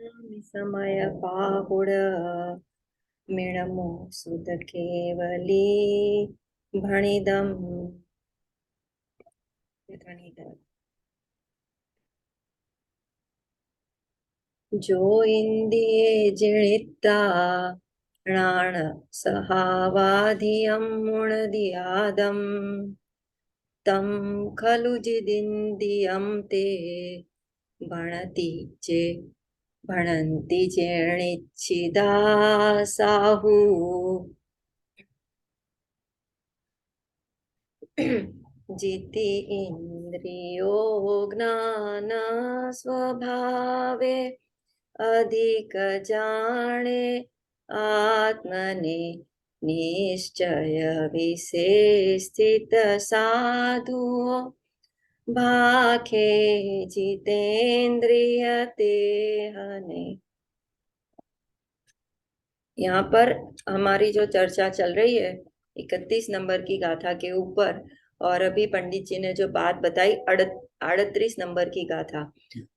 समय पाहुड मिणमो सुध केवली भणिदम भणिदम जो इंदिये जिणिता प्राण सहावाधियं मुणदियादम तम खलु जिदिंदियं ते भणति चे भणन्ति चेणिच्छिदा साहु जिति इंद्रियो ज्ञान स्वभावे अधिक जाने आत्मने निश्चय विशेष स्थित साधु भाखे जितेंद्रिय तेहने। यहाँ पर हमारी जो चर्चा चल रही है 31 नंबर की गाथा के ऊपर, और अभी पंडित जी ने जो बात बताई 38 नंबर की गाथा,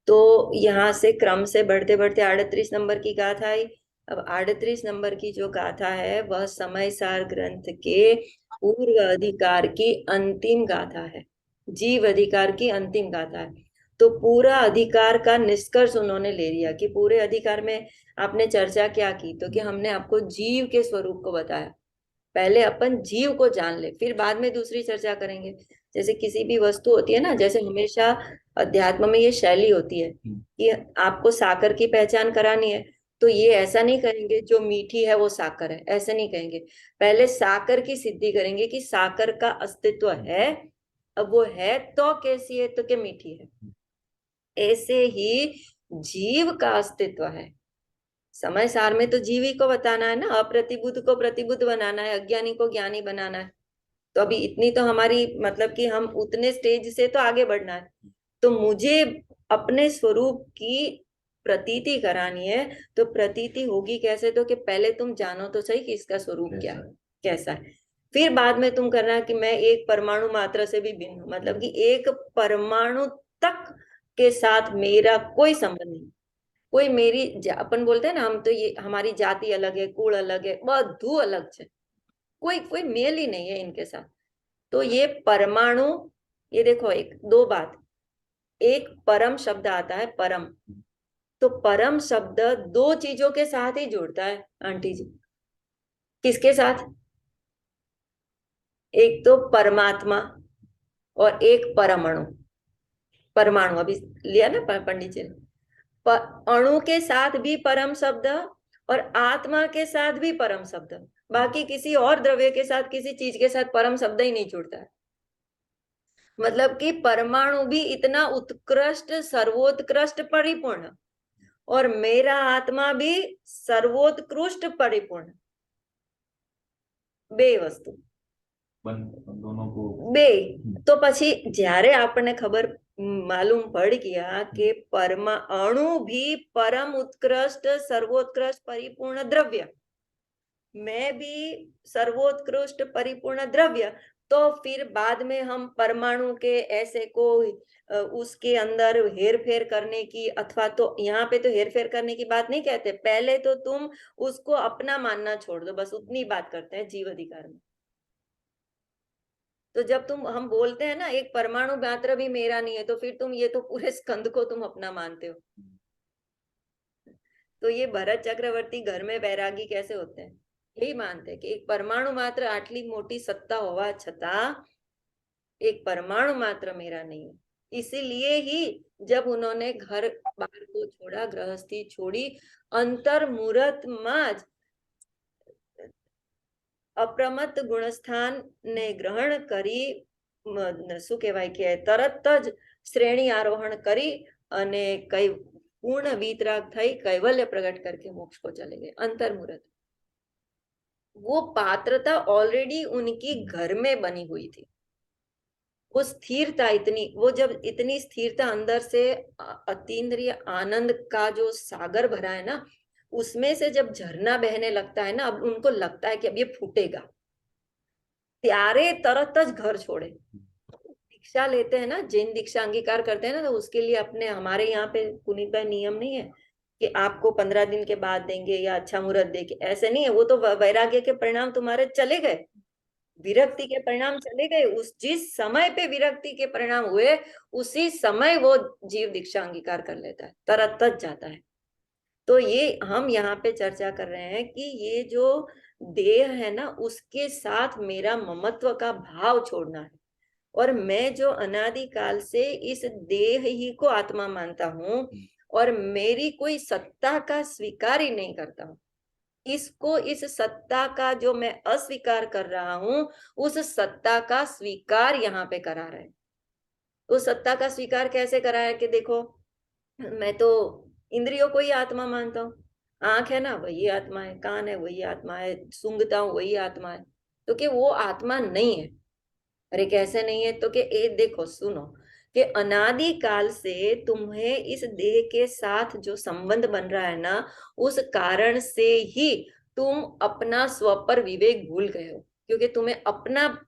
तो यहाँ से क्रम से बढ़ते बढ़ते 38 नंबर की गाथा आई। अब 38 नंबर की जो गाथा है वह समय सार ग्रंथ के पूर्व अधिकार की अंतिम गाथा है, जीव अधिकार की अंतिम गाथा है। तो पूरा अधिकार का निष्कर्ष उन्होंने ले लिया कि पूरे अधिकार में आपने चर्चा क्या की, तो कि हमने आपको जीव के स्वरूप को बताया। पहले अपन जीव को जान ले, फिर बाद में दूसरी चर्चा करेंगे। जैसे किसी भी वस्तु होती है ना, जैसे हमेशा अध्यात्म में ये शैली होती है कि आपको साकर की पहचान करानी है, तो ये ऐसा नहीं करेंगे जो मीठी है वो साकर है, ऐसे नहीं कहेंगे। पहले साकर की सिद्धि करेंगे कि साकर का अस्तित्व है। अब वो है तो कैसी है, तो क्या मीठी है। ऐसे ही जीव का अस्तित्व है। समय सार में तो जीवी को बताना है ना, अप्रतिबुद्ध को प्रतिबुद्ध बनाना है, अज्ञानी को ज्ञानी बनाना है। तो अभी इतनी तो हमारी मतलब कि हम उतने स्टेज से तो आगे बढ़ना है। तो मुझे अपने स्वरूप की प्रतीति करानी है, तो प्रतीति होगी कैसे, तो कि पहले तुम जानो तो सही कि इसका स्वरूप क्या है, कैसा है। फिर बाद में तुम करना कि मैं एक परमाणु मात्र से भी भिन्न हूं, मतलब कि एक परमाणु तक के साथ मेरा कोई संबंध नहीं। कोई मेरी अपन बोलते हैं ना, हम तो ये हमारी जाति अलग है, कुल अलग है, બધું अलग है, कोई कोई मेल ही नहीं है इनके साथ। तो ये परमाणु, ये देखो एक दो बात, एक परम शब्द आता है परम, तो परम शब्द दो चीजों के साथ ही जुड़ता है आंटी जी। किसके साथ? एक तो परमात्मा और एक परमाणु। परमाणु अभी लिया ना पंडित जी ने। अणु के साथ भी परम शब्द और आत्मा के साथ भी परम शब्द। बाकी किसी और द्रव्य के साथ, किसी चीज के साथ परम शब्द ही नहीं जुड़ता है। मतलब कि परमाणु भी इतना उत्कृष्ट, सर्वोत्कृष्ट, परिपूर्ण, और मेरा आत्मा भी सर्वोत्कृष्ट परिपूर्ण। બે વસ્તુ दोनों को બે। तो પછી જ્યારે આપણને ખબર मालूम पड़ गया कि परमाणु भी परम उत्कृष्ट, सर्वोत्कृष्ट, परिपूर्ण द्रव्य, मैं भी सर्वोत्कृष्ट परिपूर्ण द्रव्य, तो फिर बाद में हम परमाणु के ऐसे को उसके अंदर हेर फेर करने की, अथवा तो यहाँ पे तो हेर फेर करने की बात नहीं कहते, पहले तो तुम उसको अपना मानना छोड़ दो, बस उतनी बात करते हैं जीव अधिकार में। तो जब तुम हम बोलते हैं ना एक परमाणु मात्र भी मेरा नहीं है, तो फिर तुम ये तो पूरे स्कंद को तुम अपना मानते हो। तो ये भरत चक्रवर्ती घर में बैरागी कैसे होते हैं, यही मानते हैं कि एक परमाणु मात्र आटली मोटी सत्ता होवा छता एक परमाणु मात्र मेरा नहीं है। इसीलिए ही जब उन्होंने घर बार को छोड़ा, गृहस्थी छोड़ी, अंतर मुहूर्त में ज અપ્રમત્ત ગુણસ્થાન ને ગ્રહણ કરી, શું કહેવાય કે તરત જ શ્રેણી આરોહણ કરી અને કઈ પૂર્ણ વીતરાગ થઈ કૈવલ્ય प्रकट करके मोक्ष को चले गए। अंतर मुहूर्त, वो पात्रता ऑलरेडी उनकी घर में बनी हुई थी। वो स्थिरता इतनी, वो जब इतनी स्थिरता अंदर से अतीन्द्रिय आनंद का जो सागर भरा है ना, उसमें से जब झरना बहने लगता है ना, अब उनको लगता है कि अब ये फूटेगा, त्यारे तरत ज घर छोड़े। दीक्षा लेते हैं ना, जैन दीक्षा अंगीकार करते हैं ना, तो उसके लिए अपने हमारे यहाँ पे पुनीत भाई नियम नहीं है कि आपको 15 दिन के बाद देंगे या अच्छा मुहूर्त देंगे, ऐसे नहीं है। वो तो वैराग्य के परिणाम तुम्हारे चले गए, विरक्ति के परिणाम चले गए। उस जिस समय पे विरक्ति के परिणाम हुए, उसी समय वो जीव दीक्षा अंगीकार कर लेता है, तरत जाता है। तो ये हम यहाँ पे चर्चा कर रहे हैं कि ये जो देह है ना, उसके साथ मेरा ममत्व का भाव छोड़ना है। और मैं जो अनादिकाल से इस देह ही को आत्मा मानता हूँ और मेरी कोई सत्ता का स्वीकार ही नहीं करता हूँ, इसको, इस सत्ता का जो मैं अस्वीकार कर रहा हूं, उस सत्ता का स्वीकार यहाँ पे करा रहे हैं। उस सत्ता का स्वीकार कैसे करा है कि देखो, मैं तो इंद्रियों को ही आत्मा मानता हूँ। आंख है ना, वही आत्मा है, कान है वही आत्मा है, सूंघता हूँ वही आत्मा है। तो कि वो आत्मा नहीं है। अरे कैसे नहीं है? तो कि ए देखो सुनो, कि अनादि काल से तुम्हें इस देह के साथ जो संबंध बन रहा है ना, उस कारण से ही तुम अपना स्व पर विवेक भूल गए हो। क्योंकि तुम्हें अपना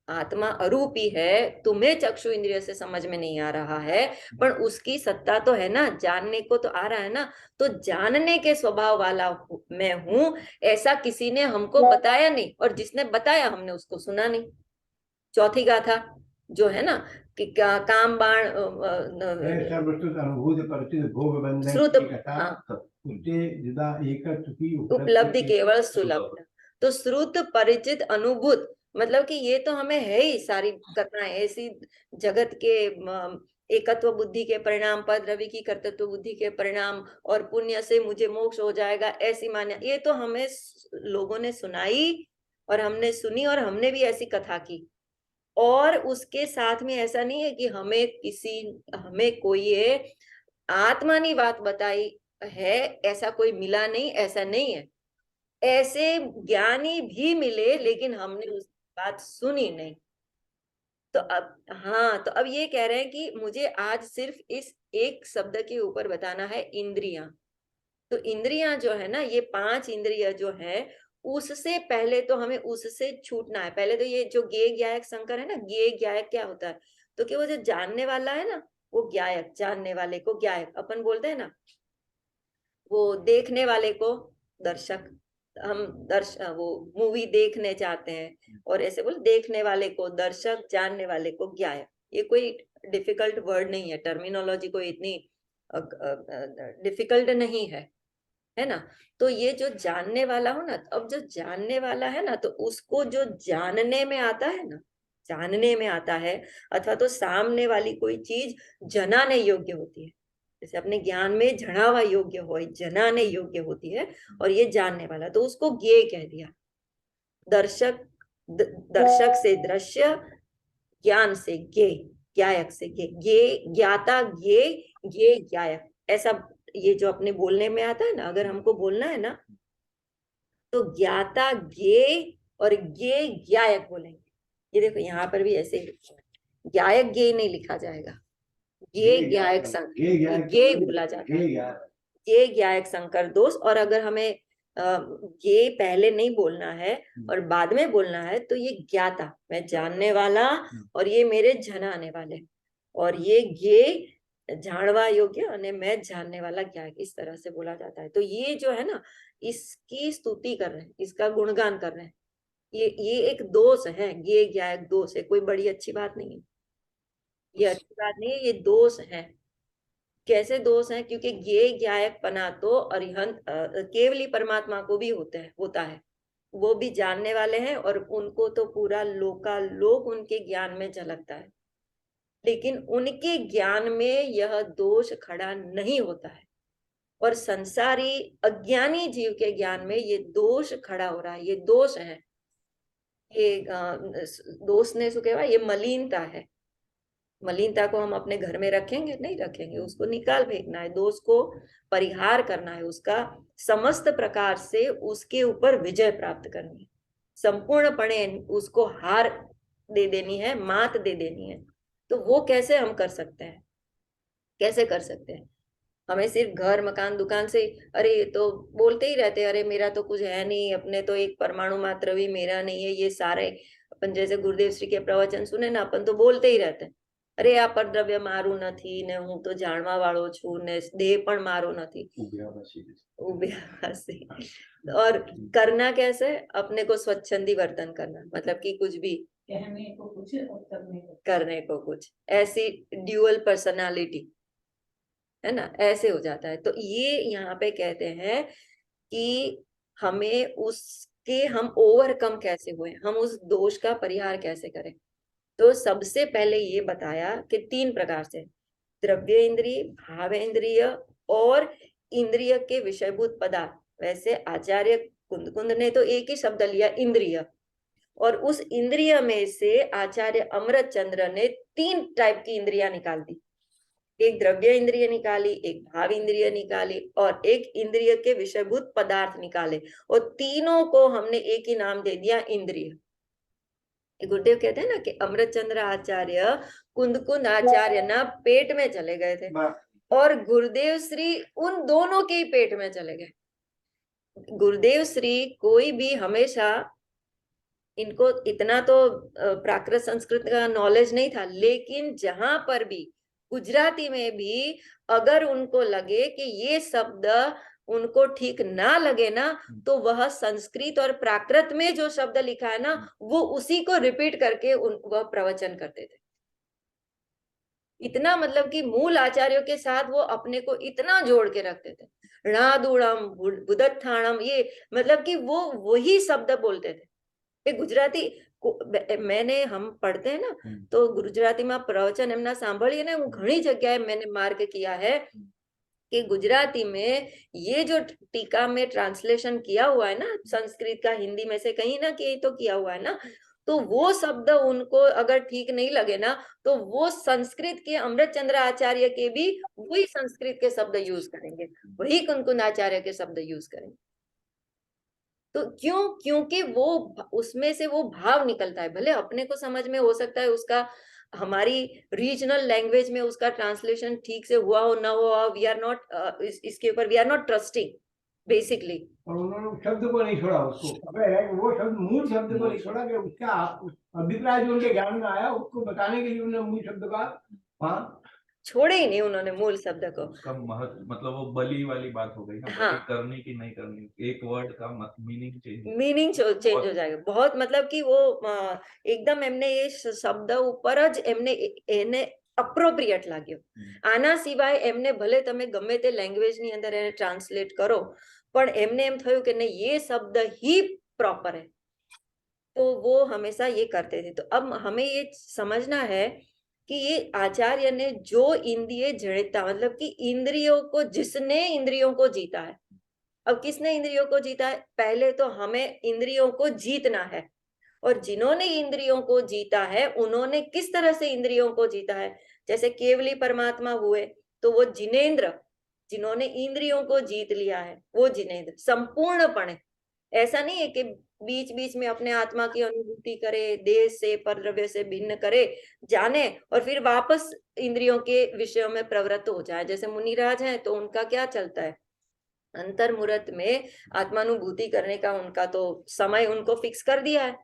आत्मा अरूपी है, तुम्हें चक्षु इंद्रिय से समझ में नहीं आ रहा है, पर उसकी सत्ता तो है ना, जानने को तो आ रहा है ना। तो जानने के स्वभाव वाला मैं हूं, ऐसा किसी ने हमको बताया नहीं, और जिसने बताया हमने उसको सुना नहीं। चौथी गाथा जो है ना, कि काम बाण अनुभूत परिचित भोग बंधन श्रुत, की कथा, हाँ, जिदा एक चुकी उपलब्धि केवल सुलभ। तो श्रुत परिचित अनुभूत मतलब कि ये तो हमें है ही, सारी कथाएं ऐसी जगत के एकत्व बुद्धि के परिणाम, पद रवि की कर्तृत्व बुद्धि के परिणाम, और पुण्य से मुझे मोक्ष हो जाएगा, ऐसी मान्य, ये तो हमें लोगों ने सुनाई और हमने सुनी और हमने भी ऐसी कथा की। और उसके साथ में ऐसा नहीं है कि हमें कोई ये आत्मा ने बात बताई है, ऐसा कोई मिला नहीं, ऐसा नहीं है। ऐसे ज्ञानी भी मिले, लेकिन हमने उस बात सुनी नहीं। तो अब, हाँ, तो अब ये कह रहे हैं कि मुझे आज सिर्फ इस एक शब्द के ऊपर बताना है, इंद्रियां। तो इंद्रियां जो है ना, ये 5 इंद्रिय जो है, उससे पहले तो हमें उससे छूटना है। पहले तो ये जो ज्ञेय ज्ञायक संकर है ना, ज्ञेय ज्ञायक क्या होता है? तो कि वो जो जानने वाला है ना, वो ज्ञायक, जानने वाले को ज्ञायक अपन बोलते हैं ना। वो देखने वाले को दर्शक, हम वो मूवी देखने जाते हैं और ऐसे बोल, देखने वाले को दर्शक, जानने वाले को ज्ञायक। ये कोई डिफिकल्ट वर्ड नहीं है, टर्मिनोलॉजी को इतनी डिफिकल्ट नहीं है ना। तो ये जो जानने वाला हो ना, अब जो जानने वाला है ना, तो उसको जो जानने में आता है ना, जानने में आता है, अथवा तो सामने वाली कोई चीज जनाने योग्य होती है। जैसे अपने ज्ञान में जनावा योग्य हो, जनाने योग्य होती है, और ये जानने वाला, तो उसको ज्ञेय कह दिया। दर्शक, दर्शक से दृश्य, ज्ञान से ज्ञेय, ज्ञायक से ज्ञेय, ज्ञेय ज्ञाता, ज्ञेय ज्ञेय ज्ञायक, ऐसा ये जो अपने बोलने में आता है ना, अगर हमको बोलना है ना, तो ज्ञाता ज्ञेय और ज्ञेय ज्ञायक बोलेंगे। ये देखो यहाँ पर भी ऐसे ही लिखा है, ज्ञायक ज्ञेय नहीं लिखा जाएगा, ज्ञेय ज्ञायक संकर, ज्ञेय बोला जाता है, ज्ञेय ज्ञायक संकर दोष। और अगर हमें ये पहले नहीं बोलना है और बाद में बोलना है, तो ये ज्ञाता, मैं जानने वाला, और ये मेरे जनाने वाले, और ये ज्ञेय जाणवा योग्य, और मैं जानने वाला ज्ञायक, इस तरह से बोला जाता है। तो ये जो है ना, इसकी स्तुति कर रहे हैं, इसका गुणगान कर रहे हैं। ये एक दोष है, ज्ञेय ज्ञायक दोष है, कोई बड़ी अच्छी बात नहीं है, ये अच्छी बात नहीं है, ये दोष है। कैसे दोष है? क्योंकि ज्ञेय ज्ञायक पना तो अरिहंत केवली परमात्मा को भी होता है। वो भी जानने वाले हैं, और उनको तो पूरा लोकालोक उनके ज्ञान में झलकता है, लेकिन उनके ज्ञान में यह दोष खड़ा नहीं होता है। और संसारी अज्ञानी जीव के ज्ञान में ये दोष खड़ा हो रहा है, ये दोष है। ये दोष ने सो कहवा, ये मलिनता है। मलिनता को हम अपने घर में रखेंगे? नहीं रखेंगे, उसको निकाल फेंकना है, दोष को परिहार करना है, उसका समस्त प्रकार से उसके ऊपर विजय प्राप्त करनी है, संपूर्णपणे उसको हार दे देनी है, मात दे देनी है। तो वो कैसे हम कर सकते हैं? कैसे कर सकते हैं? हमें सिर्फ घर मकान दुकान से, अरे ये तो बोलते ही रहते हैं, अरे मेरा तो कुछ है नहीं, अपने तो एक परमाणु मात्र भी मेरा नहीं है, ये सारे अपन जैसे गुरुदेव श्री के प्रवचन सुने ना, अपन तो बोलते ही रहते हैं, અરે આ પરદ્રવ્ય મારું નથી ને હું તો જાણવા વાળો છું ને દેહ પણ મારો નથી, उभ्यासी। और करना कैसे, अपने को स्वच्छंदी वर्तन करना, मतलब कि कुछ भी कहने को कुछ और करने को कुछ, ऐसी ड्यूअल पर्सनालिटी है ना, ऐसे हो जाता है। तो ये यहाँ पे कहते हैं कि हमें उसके हम ओवरकम कैसे हुए, हम उस दोष का परिहार कैसे करें। तो सबसे पहले ये बताया कि 3 प्रकार से, द्रव्य इंद्रिय, भावेंद्रिय और इंद्रिय के विषयभूत पदार्थ। वैसे आचार्य कुंद ने तो एक ही शब्द लिया, इंद्रिय, और उस इंद्रिय में से आचार्य अमृत चंद्र ने 3 टाइप की इंद्रियां निकाल दी। एक द्रव्य इंद्रिय निकाली, एक भाव इंद्रिय निकाली और एक इंद्रिय के विषयभूत पदार्थ निकाले, और तीनों को हमने एक ही नाम दे दिया, इंद्रिय। गुरुदेव कहते हैं ना कि अमृतचंद्र आचार्य कुंद आचार्य ना पेट में चले गए थे और गुरुदेव श्री उन दोनों के ही पेट में चले गए। गुरुदेव श्री कोई भी हमेशा, इनको इतना तो प्राकृत संस्कृत का नॉलेज नहीं था, लेकिन जहां पर भी गुजराती में भी अगर उनको लगे कि ये शब्द उनको ठीक ना लगे ना, तो वह संस्कृत और प्राकृत में जो शब्द लिखा है ना, वो उसी को रिपीट करके वह प्रवचन करते थे। इतना मतलब कि मूल आचार्यों के साथ वो अपने को इतना जोड़ के रखते थे। णादुणम बुदत्थाणम, ये मतलब कि वो वही शब्द बोलते थे। गुजराती मैंने, हम पढ़ते हैं ना, तो गुजराती में प्रवचन एमना सांभळीए ने, હું ઘણી જગ્યાએ मैंने मार्क किया है कि गुजराती में ये जो टीका में ट्रांसलेशन किया हुआ है ना, संस्कृत का हिंदी में से कहीं ना कहीं तो किया हुआ है ना, तो वो शब्द उनको अगर ठीक नहीं लगे ना, तो वो संस्कृत के अमृतचंद्र आचार्य के भी वही संस्कृत के शब्द यूज करेंगे, वही कुंद आचार्य के शब्द यूज करेंगे। तो क्यों? क्योंकि वो उसमें से वो भाव निकलता है। भले अपने को समझ में हो सकता है उसका, हमारी रीजनल लैंग्वेज में उसका ट्रांसलेशन ठीक से हुआ हो ना हो, वी आर नॉट इसके ऊपर we are not trusting basically. और उन्होंने शब्द को नहीं छोड़ा उसको, वो शब्द मूल शब्द को नहीं छोड़ा, कि उसका अभिप्राय जो उनके ज्ञान में आया उसको बताने के लिए उन्होंने मूल शब्द का वहाँ छोड़े ही नहीं उन्होंने मूल शब्द को। उसका महत्व, मतलब वो बलि वाली बात हो गई ना, हाँ। बलि करने की नहीं करनी, एक वर्ड का मीनिंग चेंज हो जाएगा बहुत, मतलब कि वो एकदम एमने ये शब्द ऊपर ज एमने એને અપ્રોપ્રિએટ લાગ્યો। આના સિવાય એમને ભલે તમે ગમે તે લેંગ્વેજ ની અંદર એને ટ્રાન્સલેટ કરો, પણ એમને એમ થયું કે નહીં, ये शब्द ही प्रॉपर है, तो वो हमेशा ये करते थे। तो अब हमें ये समझना है कि ये आचार्य ने जो इंद्रिय जड़ता, मतलब कि इंद्रियों को, जिसने इंद्रियों को जीता है। अब किसने इंद्रियों को जीता है? पहले तो हमें इंद्रियों को जीतना है, और जिन्होंने इंद्रियों को जीता है उन्होंने किस तरह से इंद्रियों को जीता है। जैसे केवली परमात्मा हुए, तो वो जिनेंद्र, जिन्होंने इंद्रियों को जीत लिया है, वो जिनेंद्र संपूर्णपणे। ऐसा नहीं है कि बीच बीच में अपने आत्मा की अनुभूति करे, देह से परद्रव्य से भिन्न करे, जाने और फिर वापस इंद्रियों के विषयों में प्रवृत्त हो जाए। जैसे मुनिराज हैं तो उनका क्या चलता है, अंतर मुहूर्त में आत्मानुभूति करने का उनका तो समय उनको फिक्स कर दिया है।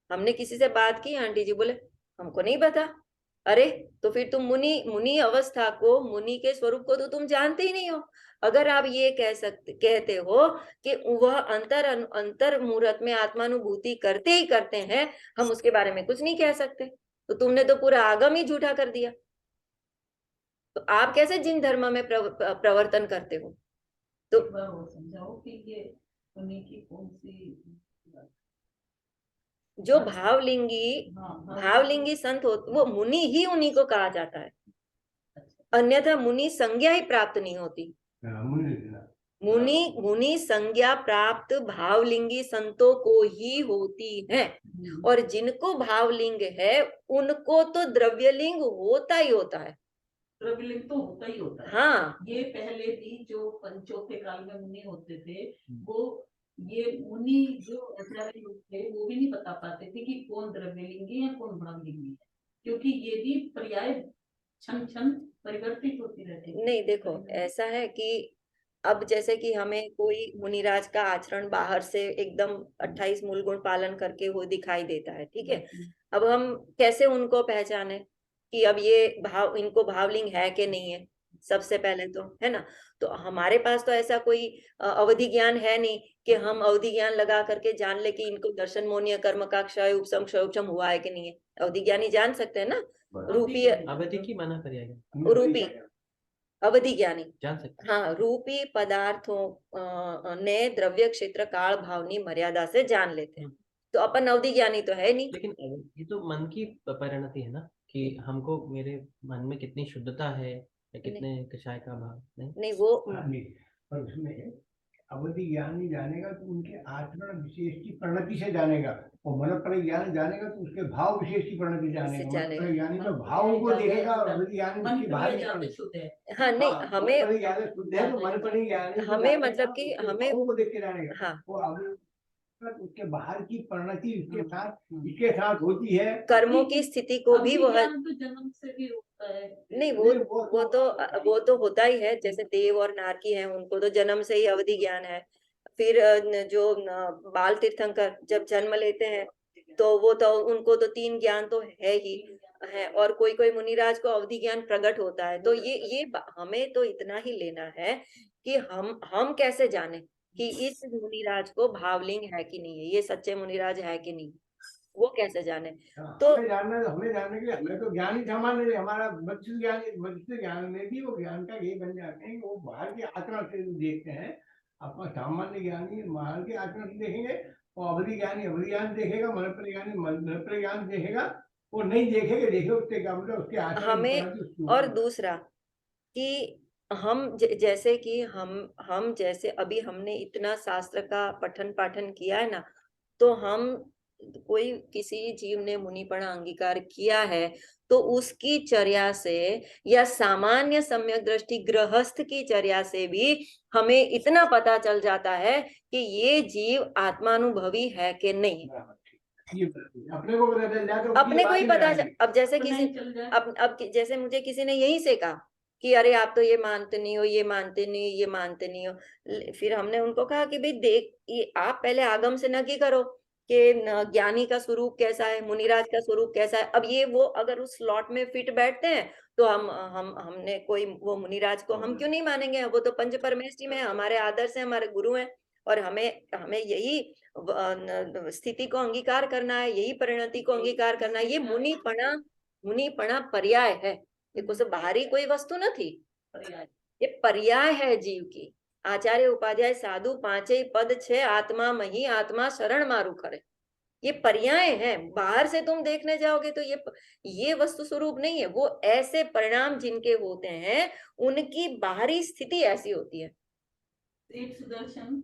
हमने किसी से बात की, आंटी जी बोले हमको नहीं पता। अरे तो फिर तुम मुनि अवस्था को, मुनि के स्वरूप को तो तुम जानते ही नहीं हो। अगर आप ये कहते हो कि वह अंतर मुहूर्त में आत्मानुभूति करते ही करते हैं, हम उसके बारे में कुछ नहीं कह सकते, तो तुमने तो पूरा आगम ही झूठा कर दिया। तो आप कैसे जिन धर्म में प्रवर्तन करते हो? तो समझाओ कि ये मुनि की कौन सी, जो भावलिंगी संत हो, वो मुनि ही उन्हीं को कहा जाता है, अन्यथा मुनि संज्ञा ही प्राप्त नहीं होती। मुनि संज्ञा प्राप्त भावलिंगी संतों को ही होती है, और जिनको भावलिंग है उनको तो द्रव्यलिंग होता ही होता है। द्रव्यलिंग तो होता ही होता है। हाँ, ये पहले भी जो पंचों के काल में मुनि होते थे, वो ये मुनि जो आचार्य लोग थे वो भी नहीं बता पाते थे कि कौन द्रव्यलिंगी है कौन भावलिंगी है, क्योंकि ये भी पर्याय क्षण क्षण परिवर्तित होती रहती। नहीं देखो, ऐसा है कि अब जैसे कि हमें कोई मुनिराज का आचरण बाहर से एकदम 28 मूल गुण पालन करके वो दिखाई देता है, ठीक है। अब हम कैसे उनको पहचाने कि अब ये भाव, इनको भावलिंग है कि नहीं है, सबसे पहले तो, है ना। तो हमारे पास तो ऐसा कोई अवधि ज्ञान है नहीं कि हम अवधि ज्ञान लगा करके जान ले कि इनको दर्शन मोनीय कर्म का क्षय उपशम हुआ है कि नहीं है। अवधि ज्ञानी जान सकते हैं ना, रूपी अवधि की मना करिएगा, रूपी अवधि ज्ञानी जान सकते हाँ रूपी पदार्थों ने द्रव्य क्षेत्र काल भावनी मर्यादा से जान लेते हैं। तो अपन अवधि ज्ञानी तो है नहीं। लेकिन ये तो मन की परिणति है ना, कि हमको मेरे मन में कितनी शुद्धता है या कितने कषाय का भाव नहीं। नहीं वो नहीं, पर उसमें अवधि ज्ञान ही जानेगा तो उनके आचरण विशेष की परिणति से जानेगा, और मन पर ज्ञान जानेगा तो उसके भाव विशेष की परिणति जानेगा। मन जानेगा। पर ज्ञानी तो भावों को देखेगा, और अवधि ज्ञानी मन उसकी बाहर की ज्यादा परिणति। शुद्ध है। हाँ नहीं हाँ, हमें मन पर ज्ञान शुद्ध है तो मन पर ज्ञानी हमें मतलब कि हमें भावों को देख के जानेगा। हाँ वो अवधि उसके बाहर की परिणति इसके साथ होती है। कर्मों की स्थिति को भी वो अभिज्ञान तो जन्म से भी होता है। नहीं वो तो होता ही है। जैसे देव और नारकी हैं, उनको तो जन्म से ही अवधि ज्ञान है। फिर बाल तीर्थंकर जब जन्म लेते हैं तो वो तो उनको तो 3 ज्ञान तो है ही है, और कोई कोई मुनिराज को अवधि ज्ञान प्रकट होता है। तो हमें तो इतना ही लेना है कि हम कैसे जाने कि इस मुनिराज को भावलिंग है कि नहीं है, ये सच्चे मुनिराज है कि नहीं, वो कैसे जाने। तो हमें जानने के लिए हमें तो ज्ञान ही सामान्य नहीं, हमारा मनुष्य ज्ञान में भी वो ज्ञान का ये बन जाते हैं कि वो बाहर के आचरण से देखते हैं। अपना सामान्य ज्ञानी बाहर के आचरण से देखेंगे, और अवधि ज्ञानी अवधि ज्ञान देखेगा, मन पर ज्ञानी मन पर ज्ञान देखेगा। वो नहीं देखेगा, देखे उसके क्या मतलब उसके आचरण हमें और दूसरा कि जैसे कि हम जैसे अभी हमने इतना शास्त्र का पठन पाठन किया है ना, तो हम कोई किसी जीव ने मुनिपना अंगीकार किया है तो उसकी चर्या से या सामान्य सम्यक दृष्टि गृहस्थ की चर्या से भी हमें इतना पता चल जाता है कि ये जीव आत्मानुभवी है कि नहीं। अपने को पता चल जाए तो अपने को ही अब जैसे किसी अब जैसे मुझे किसी ने यही से कहा कि अरे आप तो ये मानते नहीं हो, ये मानते नहीं हो, ये मानते नहीं हो। फिर हमने उनको कहा कि भाई देख, ये आप पहले आगम से नक्की करो कि ज्ञानी का स्वरूप कैसा है, मुनिराज का स्वरूप कैसा है। अब ये वो अगर उस स्लॉट में फिट बैठते हैं तो हमने कोई वो मुनिराज को हम क्यों नहीं मानेंगे। वो तो पंच परमेष्टि में है, हमारे आदर्श है, हमारे गुरु हैं, और हमें यही स्थिति को अंगीकार करना है, यही परिणति को अंगीकार करना है। ये मुनिपना पर्याय है, ये कुछ बाहरी कोई वस्तु नहीं, ये पर्याय है जीव की। आचार्य उपाध्याय साधु पांचे पद 6 आत्मा मही आत्मा शरण मारू करे, ये पर्याय है। बाहर से तुम देखने जाओगे तो ये वस्तु स्वरूप नहीं है। वो ऐसे परिणाम जिनके होते हैं उनकी बाहरी स्थिति ऐसी होती है। एक सुदर्शन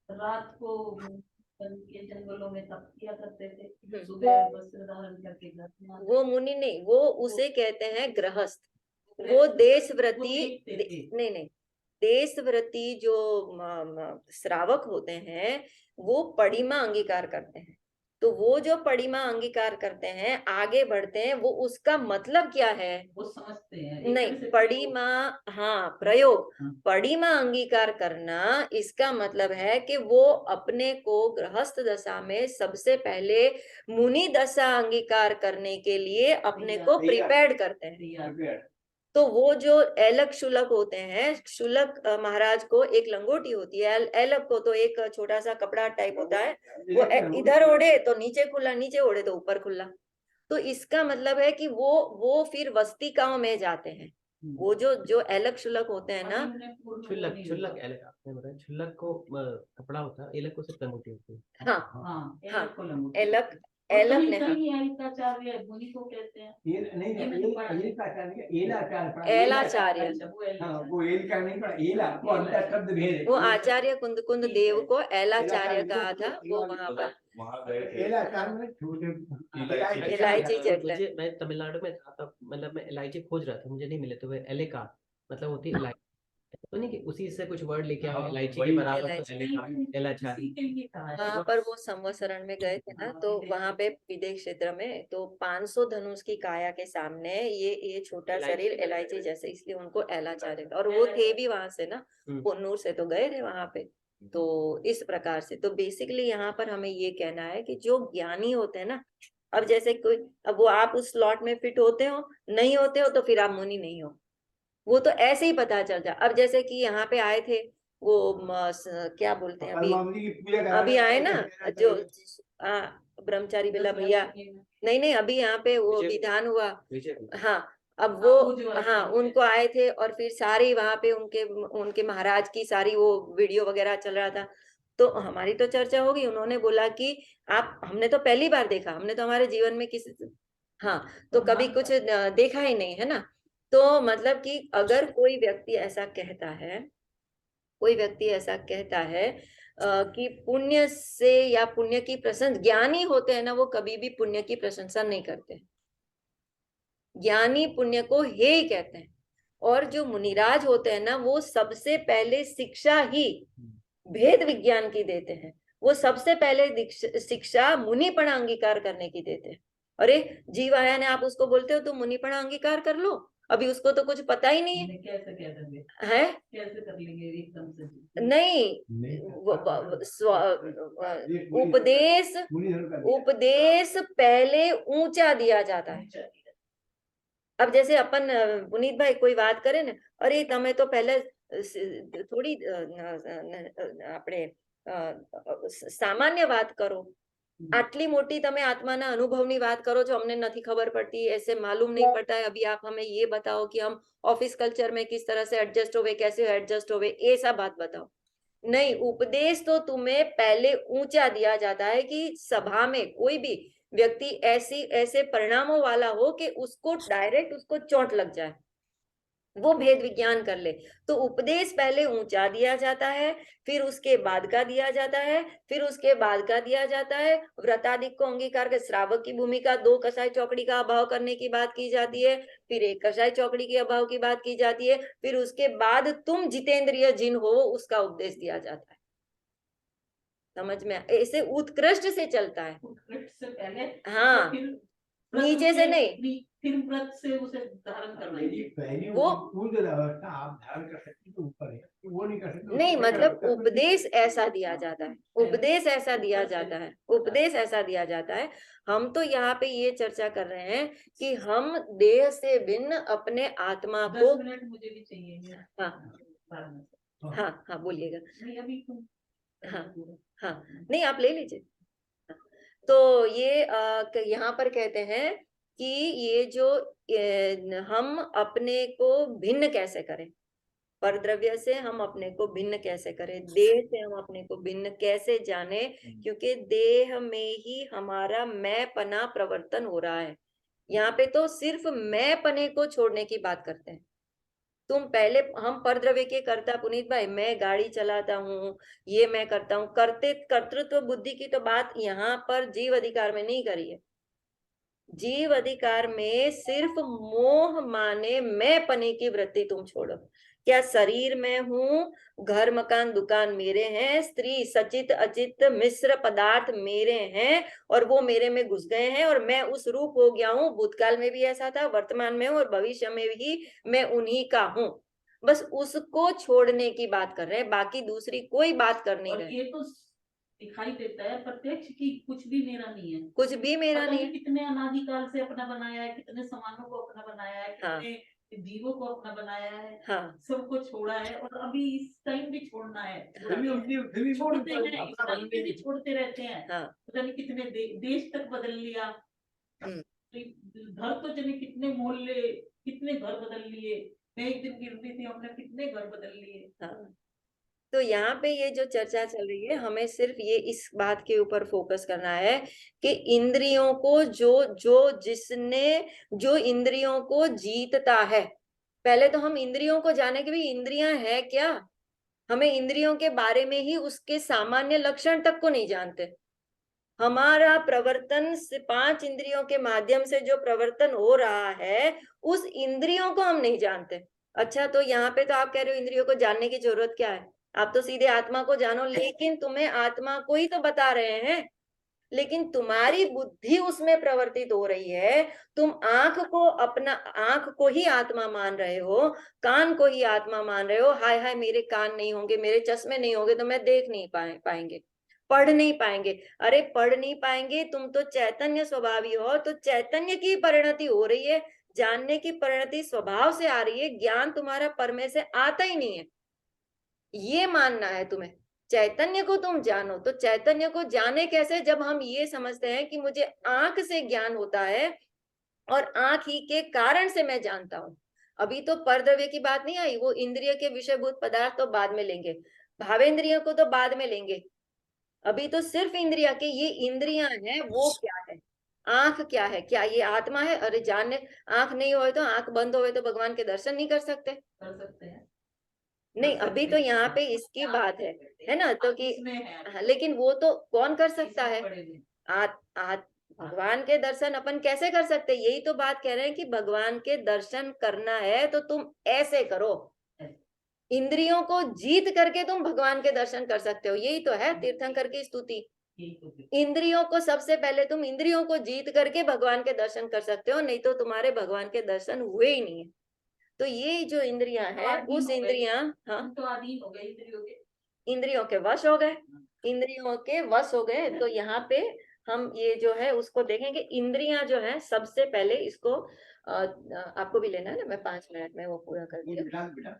रात को वन के जंगलों में तप किया करते थे, सुबह वस्त्र धारण करके घर में आते वो मुनि नहीं, वो उसे कहते हैं गृहस्थ। वो देशव्रती नहीं, देशव्रती जो श्रावक होते हैं वो पड़िमा अंगीकार करते हैं। तो वो जो पड़िमा अंगीकार करते हैं, आगे बढ़ते हैं, वो उसका मतलब क्या है वो समझते हैं। एक तरह नहीं, से पड़िमा हाँ प्रयोग, हाँ। पड़िमा अंगीकार करना इसका मतलब है कि वो अपने को गृहस्थ दशा में सबसे पहले मुनि दशा अंगीकार करने के लिए अपने को प्रिपेयर्ड करते हैं। तो वो जो एलक शुलक होते हैं, शुलक महाराज को एक लंगोटी होती है, एलक को तो एक छोटा सा कपड़ा टाइप होता है, वो इधर ओढ़े तो नीचे खुला, नीचे ओढ़े तो ऊपर खुला। तो इसका मतलब है कि वो फिर वस्तिकाओं में जाते हैं। वो जो एलक शुलक होते हैं ना, क्षुल्लक एलक, आपने बताया क्षुल्लक को कपड़ा होता है, एलक को सिर्फ लंगोटी होती है। हाँ हाँ, हाँ एलक एलक ने एलकाचार्य मुनि को कहते हैं। एलाचार्य, वो एल का नहीं पड़ा, एला वो अंतर शब्द भेद है। वो आचार्य कुंद कुंद देव को एलाचार्य कहा था। वो वहां पर वहां गए थे। एलाचार्य में छोटे इलायची चटला। मैं तमिलनाडु में था तब, मतलब मैं इलायची खोज रहा था, मुझे नहीं मिले, तो वह एलेका मतलब होती है इलायची, तो नहीं कि उसी से कुछ वर्ड लेके आओ इलायची के बराबर, तो एलाचारी। हाँ, पर वो संवत्सरण में गए थे ना, तो वहां पे विदेश क्षेत्र में तो 500 धनुष की काया के सामने ये छोटा शरीर इलायची जैसे, इसलिए उनको एलाचार्य था। और वो थे भी वहां से ना, कन्नूर से तो गए थे वहां पे। तो इस प्रकार से तो बेसिकली यहाँ पर हमें ये कहना है कि जो ज्ञानी होते हैं ना, अब जैसे कोई, अब वो आप उस स्लॉट में फिट होते हो, नहीं होते हो तो फिर आप मुनि नहीं हो, वो तो ऐसे ही पता चल जाए। अब जैसे कि यहाँ पे आए थे वो क्या बोलते हैं अभी, हनुमान जी की पूजा कराने अभी आए ना कैसे जो रहता है? ब्रह्मचारी बिल्ला 10 भैया, लाख रुपए में। नहीं नहीं अभी यहाँ पे वो विजय- विधान हुआ, विजय हाँ, अब हाँ, वो, वो जो आए हाँ, थे। उनको आए थे और फिर सारी वहां पे उनके उनके महाराज की सारी वो वीडियो वगैरह चल रहा था, तो हमारी तो चर्चा होगी, उन्होंने बोला कि आप, हमने तो पहली बार देखा, हमने तो हमारे जीवन में किसी, हाँ, तो कभी कुछ देखा ही नहीं है ना। तो मतलब कि अगर कोई व्यक्ति ऐसा कहता है, कोई व्यक्ति ऐसा कहता है कि पुण्य से या पुण्य की प्रशंसा, ज्ञानी होते हैं ना वो कभी भी पुण्य की प्रशंसा नहीं करते, ज्ञानी पुण्य को हे ही कहते हैं। और जो मुनिराज होते हैं ना वो सबसे पहले शिक्षा ही भेद विज्ञान की देते हैं, वो सबसे पहले शिक्षा मुनिपण अंगीकार करने की देते हैं। अरे जीव आया ने आप उसको बोलते हो तो मुनिपण अंगीकार कर लो, अभी उसको तो कुछ पता ही नहीं है, हमने कैसे कह देंगे, है कैसे कर लेंगे एकदम से। नहीं, उपदेश, मुनि धर्म का दिया। उपदेश पहले ऊंचा दिया जाता है। अब जैसे अपन पुनीत भाई कोई बात करे ने, अरे તમે તો પહેલે થોડી આપણે સામાન્ય વાત કરો, આટલી મોટી તમે આत्माના અનુભવની વાત કરો છો, અમને નથી खबर पड़ती, ऐसे मालूम नहीं पड़ता है, अभी आप हमें ये बताओ कि हम ऑफिस कल्चर में किस तरह से एडजस्ट होवे, कैसे एडजस्ट होवे, ऐसा बात बताओ। नहीं, उपदेश तो तुम्हें पहले ऊंचा दिया जाता है कि सभा में कोई भी व्यक्ति ऐसी ऐसे परिणामों वाला हो कि उसको डायरेक्ट उसको चोट लग जाए, वो भेद विज्ञान कर ले। तो उपदेश पहले ऊंचा दिया जाता है, फिर उसके बाद का दिया जाता है, फिर उसके बाद का दिया जाता है व्रतादिक को अंगीकार कर, श्रावक की भूमिका 2 कसाई चौकड़ी का अभाव करने की बात की जाती है, फिर 1 कसाई चौकड़ी के अभाव की बात की जाती है, फिर उसके बाद तुम जितेंद्रिय जिन हो उसका उपदेश दिया जाता है। समझ में ऐसे उत्कृष्ट से चलता है, उत्कृष्ट से पहले, हाँ, तो फिर नीचे से नहीं। फिर व्रत से उसे धारण करना मेरी है। पहली वो पूर्ण अवस्था आप धारण कर सकती तो ऊपर है, वो नहीं कर सकते। नहीं, उससे मतलब अवस्था कुछ उपदेश नहीं। ऐसा दिया जाता है, उपदेश ऐसा दिया जाता है, उपदेश ऐसा दिया जाता है। हम तो यहाँ पे ये चर्चा कर रहे हैं कि हम देह से भिन्न अपने आत्मा 10 को, मिनट मुझे भी चाहिए। हाँ धारण से। हाँ हाँ बोलिएगा, नहीं अभी तुम हाँ हाँ, नहीं आप ले लीजिए। तो ये यहाँ पर कहते हैं कि ये जो हम अपने को भिन्न कैसे करें, परद्रव्य से हम अपने को भिन्न कैसे करें, देह से हम अपने को भिन्न कैसे जाने, क्योंकि देह में ही हमारा मैं पना प्रवर्तन हो रहा है। यहाँ पे तो सिर्फ मैं पने को छोड़ने की बात करते हैं। तुम पहले, हम परद्रव्य के करता पुनीत भाई, मैं गाड़ी चलाता हूँ, ये मैं करता हूँ, करते कर्तृत्व बुद्धि की तो बात यहाँ पर जीव अधिकार में नहीं करी है। जीव अधिकार में सिर्फ मोह माने मैं पने की वृत्ति तुम छोड़ो। क्या शरीर में हूँ, घर मकान दुकान मेरे हैं, स्त्री सचित अचित मिश्र पदार्थ मेरे हैं और वो मेरे में घुस गए हैं और मैं उस रूप हो गया हूँ। भूतकाल में भी ऐसा था, वर्तमान में हूँ और भविष्य में भी मैं उन्हीं का हूँ। बस उसको छोड़ने की बात कर रहे हैं, बाकी दूसरी कोई बात कर नहीं और रहे। ये तो दिखाई देता है प्रत्यक्ष कि कुछ भी मेरा नहीं है, कुछ भी मेरा पता नहीं नहीं है। कितने अनादिकाल से अपना बनाया है, कितने समानों को अपना बनाया है, हाँ। कितने जीवों को अपना बनाया है, हाँ सबको छोड़ा है और अभी इस टाइम भी छोड़ना है। छोड़ते हैं, इस टाइम पे भी छोड़ते रहते हैं। हाँ पता नहीं कितने देश तक बदल लिया, हम्म। घर तो जाने कितने मोहल्ले, कितने घर बदल लिए। मैं एक दिन गिरती थी, हमने कितने घर बदल लिए। हाँ, तो यहाँ पे ये जो चर्चा चल रही है, हमें सिर्फ ये इस बात के ऊपर फोकस करना है कि इंद्रियों को जो इंद्रियों को जीतता है, पहले तो हम इंद्रियों को जाने कि भाई इंद्रियां है क्या, हमें इंद्रियों के बारे में ही उसके सामान्य लक्षण तक को नहीं जानते। हमारा प्रवर्तन से 5 इंद्रियों के माध्यम से जो प्रवर्तन हो रहा है उस इंद्रियों को हम नहीं जानते। अच्छा, तो यहाँ पे तो आप कह रहे हो इंद्रियों को जानने की जरूरत क्या है, आप तो सीधे आत्मा को जानो, लेकिन तुम्हें आत्मा को ही तो बता रहे हैं, लेकिन तुम्हारी बुद्धि उसमें प्रवर्तित हो रही है। तुम आंख को ही आत्मा मान रहे हो, कान को ही आत्मा मान रहे हो। हाय हाय मेरे कान नहीं होंगे, मेरे चश्मे नहीं होंगे तो मैं देख नहीं पाएंगे। पढ़ नहीं पाएंगे। अरे पढ़ नहीं पाएंगे, तुम तो चैतन्य स्वभावी हो, तो चैतन्य की परिणति हो रही है, जानने की परिणति स्वभाव से आ रही है, ज्ञान तुम्हारा पर में से आता ही नहीं है। ये मानना है तुम्हें। चैतन्य को तुम जानो, तो चैतन्य को जाने कैसे? जब हम ये समझते हैं कि मुझे आंख से ज्ञान होता है और आंख ही के कारण से मैं जानता हूं। अभी तो परद्रव्य की बात नहीं आई, वो इंद्रिय के विषयभूत पदार्थ तो बाद में लेंगे, भावेंद्रिय को तो बाद में लेंगे। अभी तो सिर्फ इंद्रिया के, ये इंद्रियां हैं, वो क्या है? आंख क्या है? क्या ये आत्मा है? अरे जानने, आंख नहीं होए तो, आंख बंद होए तो भगवान के दर्शन नहीं कर सकते। कर सकते हैं। नहीं, अभी तो यहाँ पे इसकी बात है ना, तो कि इसमें है, हाँ, लेकिन वो तो कौन कर सकता इसमें है? पड़ेगी। भगवान के दर्शन अपन कैसे कर सकते? यही तो बात कह रहे हैं कि भगवान के दर्शन करना है तो तुम ऐसे करो, इंद्रियों को जीत करके तुम भगवान के दर्शन कर सकते हो। यही तो है तीर्थंकर की स्तुति। यही तो है। इंद्रियों को सबसे पहले तुम इंद्रियों को जीत करके भगवान के दर्शन कर सकते हो, नहीं तो तुम्हारे भगवान के दर्शन हुए ही नहीं है। तो ये जो इंद्रियां तो हैं, आदमी उस हो गए। इंद्रियां, हाँ, हम तो अधीन हो गए इंद्रियों के। इंद्रियों के वश हो गए, इंद्रियों के वश हो गए। तो यहाँ पे हम ये जो है उसको देखेंगे। इंद्रियां जो है, सबसे पहले इसको आपको भी लेना है ना, मैं 5 मिनट में वो पूरा कर ये दिया। बिठा बिठा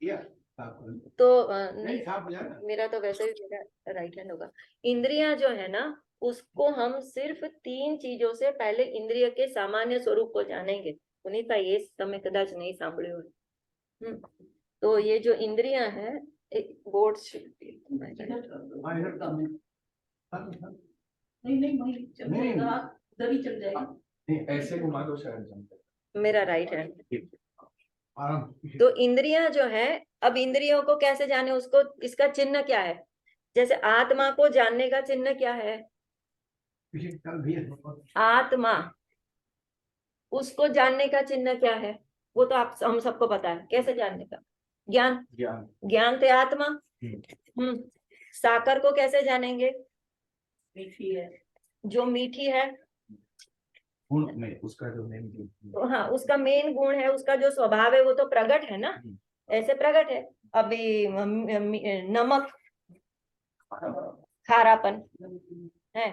दिया साफ कर दो। तो नहीं नहीं, साफ हो जाएगा। मेरा तो वैसे भी मेरा राइट हैंड होगा। इंद्रियां जो है ना, उसको हम सिर्फ 3 चीजों से पहले इंद्रिय के सामान्य स्वरूप को जानेंगे। सुनीता, ये તમે કદાચ नहीं સાંભળ્યું હોય। तो ये जो इंद्रियां हैं, बोर्ड इधर कर दो। हाँ, इधर कम है। हाँ, हाँ। नहीं नहीं वही चल नहीं। जाएगा, उधर ही चल जाएगा। नहीं ऐसे घुमा दो शायद जमता मेरा राइट हैंड। आराम से। तो इंद्रियां जो है, अब इंद्रियों को कैसे जाने, उसको, इसका चिन्ह क्या है? जैसे आत्मा को जानने का चिन्ह क्या है? पीछे चल भैया। आत्मा, उसको जानने का चिन्ह क्या है? वो तो आप हम सबको पता है, कैसे जानने का? ज्ञान। ज्ञान। ज्ञान थे आत्मा। साकर को कैसे जानेंगे? मीठी है। जो मीठी है, गुण में उसका जो मेन तो हाँ, उसका मेन गुण है, उसका जो स्वभाव है वो तो प्रकट है ना, ऐसे प्रकट है। अभी नमक, खारापन है।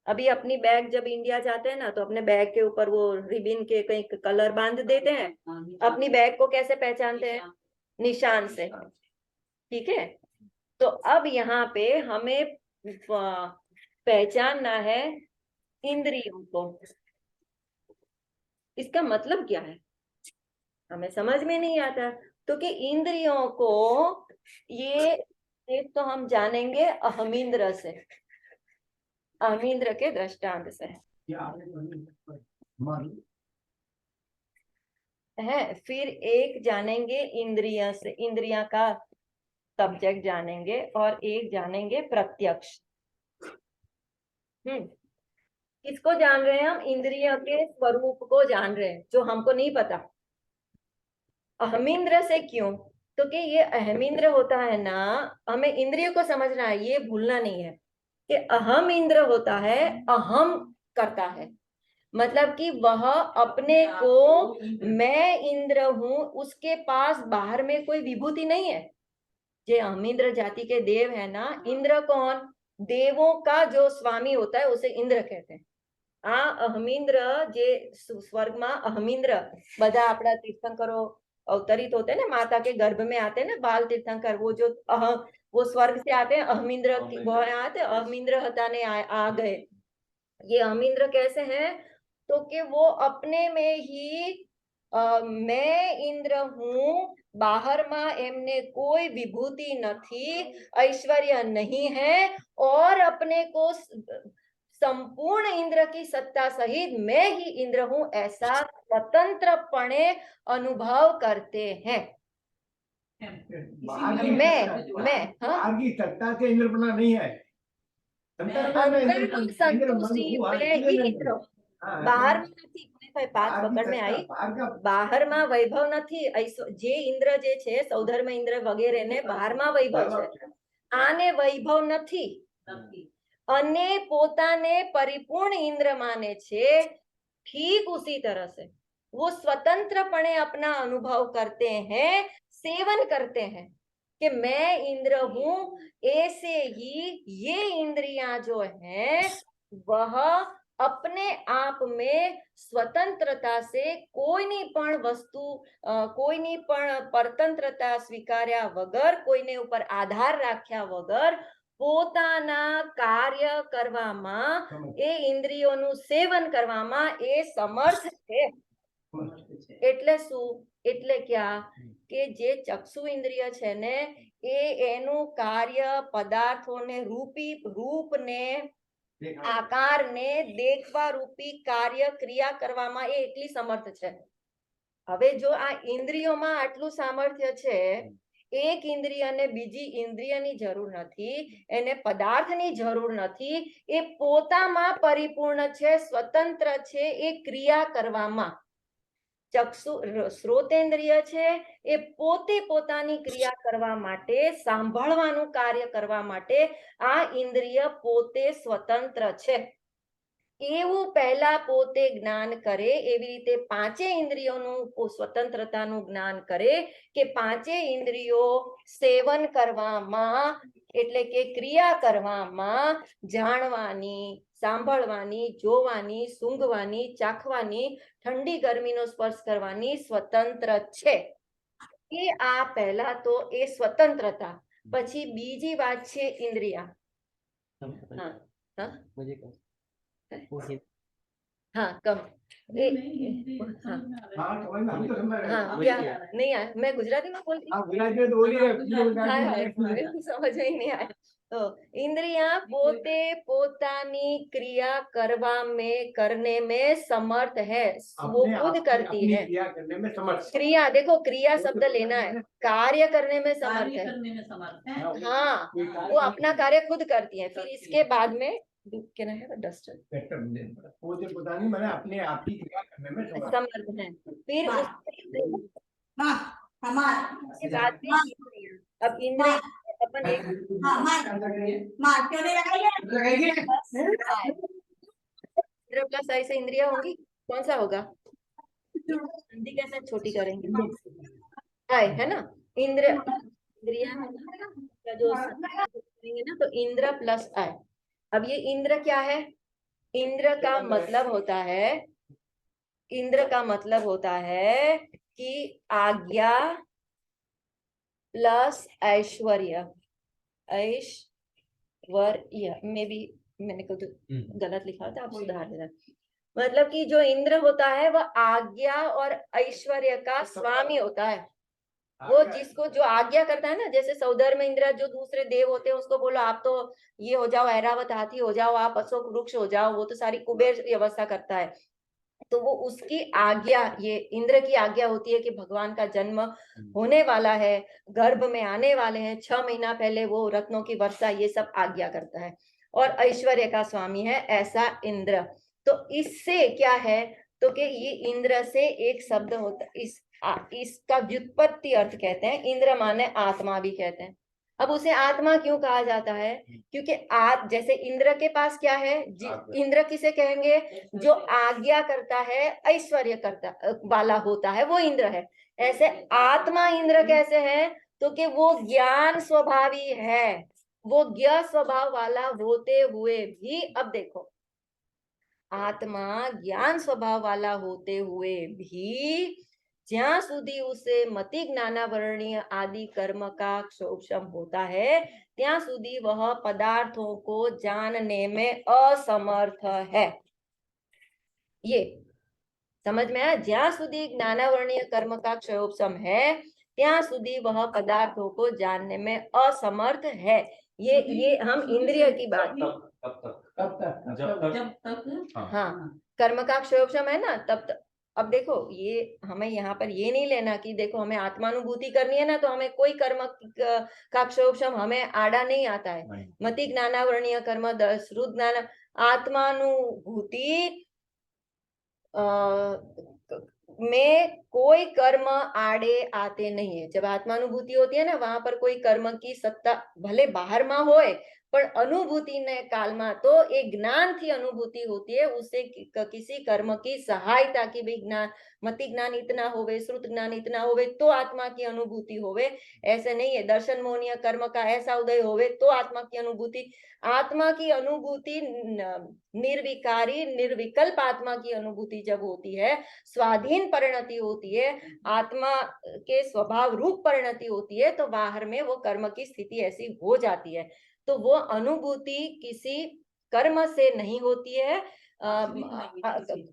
अभी अपनी बैग जब इंडिया जाते हैं ना, तो अपने बैग के ऊपर वो रिबिन के कहीं कलर बांध देते हैं। अपनी बैग को कैसे पहचानते हैं? निशान से। ठीक है, तो अब यहाँ पे हमें पहचानना है इंद्रियों को। इसका मतलब क्या है हमें समझ में नहीं आता। तो कि इंद्रियों को ये एक तो हम जानेंगे अहमिंद्र से, अहमिंद्र के दृष्टांत से है। फिर एक जानेंगे इंद्रिय से, इंद्रिया का सब्जेक्ट जानेंगे, और एक जानेंगे प्रत्यक्ष। किसको जान रहे हैं हम? इंद्रिय के स्वरूप को जान रहे हैं, जो हमको नहीं पता। अहमिंद्र से क्यों? तो कि ये अहमिंद्र होता है ना, हमें इंद्रिय को समझना है, ये भूलना नहीं है कि अहम इंद्र होता है, अहम करता है, मतलब कि वह अपने को मैं इंद्र हूं, उसके पास बाहर में कोई विभूति नहीं है। जे अहमिंद्र जाति के देव है ना, इंद्र कौन? देवों का जो स्वामी होता है उसे इंद्र कहते हैं। अहमिंद्र जे स्वर्ग में अहमिंद्र, બધા આપણા તીર્થંકરો अवतरित होते हैं ना, माता के गर्भ में आते हैं ना बाल तीर्थंकर, वो जो वो स्वर्ग से आते हैं, अहमिंद्र वो आते, अहमिंद्र हटाने आ गए। ये अहमिंद्र कैसे हैं? तो कि वो अपने में ही मैं इंद्र हूं, बाहर में एमने कोई विभूति नहीं, ऐश्वर्य नहीं है, और अपने को संपूर्ण इंद्र की सत्ता सहित मैं ही इंद्र हूं, ऐसा स्वतंत्रपणे अनुभव करते हैं। मैं बाहर की सत्ता से इंद्रपना नहीं है। अंतर्गत संतुष्टि में ही इंद्र हूं, બહાર નથી કોઈ પાક પકડ में आई, બહાર માં વૈભવ નથી। જે ઇન્દ્ર જે છે, સૌધર્મ ઇન્દ્ર વગેરે ને બહાર માં વૈભવ છે, આને વૈભવ નથી। અને પોતાને પરિपूर्ण इंद्र माने छे। ठीक उसी तरह से वो स्वतंत्रपणे अपना अनुभव करते हैं, सेवन करते हैं। कि मैं इंद्र हूं, ऐसे ही ये इंद्रियां जो हैं वह अपने आप में स्वतंत्रता से कोईनी पण वस्तु कोईनी पण परतंत्रता स्वीकार्या वગર કોઈને ઉપર આધાર રાખ્યા વગર પોતાના કાર્ય કરવામાં એ ઇન્દ્રિયોનું સેવન કરવામાં એ સમર્થ છે. એટલે શું? એટલે ક્યા કે જે ચક્ષુ ઇન્દ્રિય છે ને એ એનું કાર્ય પદાર્થોને રૂપને આકારને દેખવા રૂપી કાર્ય ક્રિયા કરવામાં એ એટલી સમર્થ છે. હવે જો આ ઇન્દ્રિયોમાં આટલું સામર્થ્ય છે, એક ઇન્દ્રિયને બીજી ઇન્દ્રિયની જરૂર નથી, એને પદાર્થની જરૂર નથી, એ પોતામાં પરિપૂર્ણ છે, સ્વતંત્ર છે એ ક્રિયા કરવામાં. ચક્ષુ શ્રોતેન્દ્રિય છે એ પોતે પોતાની ક્રિયા કરવા માટે, સાંભળવાનું કાર્ય કરવા માટે આ ઇન્દ્રિય પોતે સ્વતંત્ર છે. એવું પહેલા પોતે જ્ઞાન કરે, એવી રીતે પાંચે ઇન્દ્રિયોનું સ્વતંત્રતાનું જ્ઞાન કરે કે પાંચે ઇન્દ્રિયો સેવન કરવામાં એટલે કે ક્રિયા કરવામાં જાણવાની, સાંભળવાની, જોવાની, સૂંઘવાની, ચાખવાની, ઠંડી ગરમીનો સ્પર્શ કરવાની સ્વતંત્ર છે. એ આ પહેલા તો એ સ્વતંત્રતા. પછી બીજી વાત છે ઇન્દ્રિયા. मुझे कहो वो हाँ कम नहीं, हिंदी हाँ समझ में आ रहा है। हाँ समझ में, हम तो समझ रहे हैं। हाँ मुझे क्या क्या? नहीं आया? मैं गुजराती में बोलती हूँ. आप गुजराती में तो बोल ही रहे हो, हाँ हाँ गुजराती में। मेरे को समझ में ही नहीं आया. तो इंद्रियां पोते पोतानी क्रिया करने में समर्थ है, वो अपने खुद आप करती अपनी है. क्रिया करने में समर्थ है। क्रिया देखो, क्रिया वो तो शब्द लेना है, कार्य करने में समर्थ कार्य है. करने में समर्थ है। हाँ, हाँ कोई कार्य वो नहीं अपना है। कार्य खुद करती है. फिर इसके बाद में क्या नाम है, डस्टर बेटर मुझे नहीं पता। पोते पोतानी मैंने अपने आप की क्रिया करने में समर्थ है। समर्थ है. फिर उसके हमार बाद में इंद्रियां. अब इंद्रिय अपन एक क्यों नहीं लगाइए इंद्र प्लस आई से इंद्रिया होंगी, कौन सा होगा? हिंदी कैसे छोटी करेंगे? आय है ना, इंद्र इंद्रिया है ना, का जो करेंगे ना तो इंद्र प्लस आय. अब ये इंद्र क्या है? इंद्र का मतलब होता है, इंद्र का मतलब होता है कि आज्ञा प्लस ऐश्वर्य. ऐश्वर्य में भी मैंने को तो गलत लिखा था, आप सुधार देना. मतलब कि जो इंद्र होता है वह आज्ञा और ऐश्वर्य का स्वामी होता है. वो जिसको जो आज्ञा करता है ना, जैसे सौधर्म इंद्र जो दूसरे देव होते हैं उसको बोलो आप तो ये हो जाओ, ऐरावत हाथी हो जाओ, आप अशोक वृक्ष हो जाओ, वो तो सारी कुबेर व्यवस्था करता है. तो वो उसकी आज्ञा, ये इंद्र की आज्ञा होती है कि भगवान का जन्म होने वाला है, गर्भ में आने वाले हैं, 6 महीना पहले वो रत्नों की वर्षा, ये सब आज्ञा करता है और ऐश्वर्य का स्वामी है ऐसा इंद्र. तो इससे क्या है, तो कि ये इंद्र से एक शब्द होता है, इसका व्युत्पत्ति अर्थ कहते हैं, इंद्र माने आत्मा भी कहते हैं. अब उसे आत्मा क्यों कहा जाता है? क्योंकि जैसे इंद्र के पास क्या है, इंद्र किसे कहेंगे? जो आज्ञा करता है, ऐश्वर्य करता वाला होता है, वो इंद्र है. ऐसे आत्मा इंद्र कैसे है? तो कि वो ज्ञान स्वभावी है, वो ज्ञ स्वभाव वाला होते हुए भी, अब देखो आत्मा ज्ञान स्वभाव वाला होते हुए भी ज्યાં સુધી उसे मति ज्ञानावरणीय आदि कर्म का क्षोभम होता है, ત્યાં સુધી वह पदार्थों को जानने में असमर्थ है. ये समझ में आया? ज्યાં સુધી ज्ञानावरणीय कर्म का क्षयोपशम है, ત્યાં સુધી वह पदार्थों को जानने में असमर्थ है. ये हम इंद्रिय की बात, तब तक जब तक हाँ कर्म का क्षयोपशम है ना, तब तक. अब देखो ये हमें यहाँ पर ये नहीं लेना कि देखो हमें आत्मानुभूति करनी है ना, तो हमें कोई कर्म का क्षयोपशम हमें आड़ा नहीं आता है. मति ज्ञानावरणीय कर्म, श्रुत ज्ञान, आत्मानुभूति में कोई कर्म आड़े आते नहीं है. जब आत्मानुभूति होती है ना, वहां पर कोई कर्म की सत्ता भले बाहर में होए પણ અનુભૂતિને કાલમાં તો એ જ્ઞાનથી અનુભૂતિ होती है, उससे किसी कर्म की सहायता की भी ज्ञान मति ज्ञान इतना होवे, श्रुत ज्ञान इतना होवे तो आत्मा की अनुभूति होवे। ऐसे नहीं है दर्शन मोहनीय कर्म का ऐसा उदय होवे तो आत्मा की अनुभूति। आत्मा की अनुभूति निर्विकारी निर्विकल्प आत्मा की अनुभूति जब होती है, स्वाधीन परिणति होती है, आत्मा के स्वभाव रूप परिणति होती है, तो बाहर में वो कर्म की स्थिति ऐसी हो जाती है। तो वो अनुभूति किसी कर्म से नहीं होती है,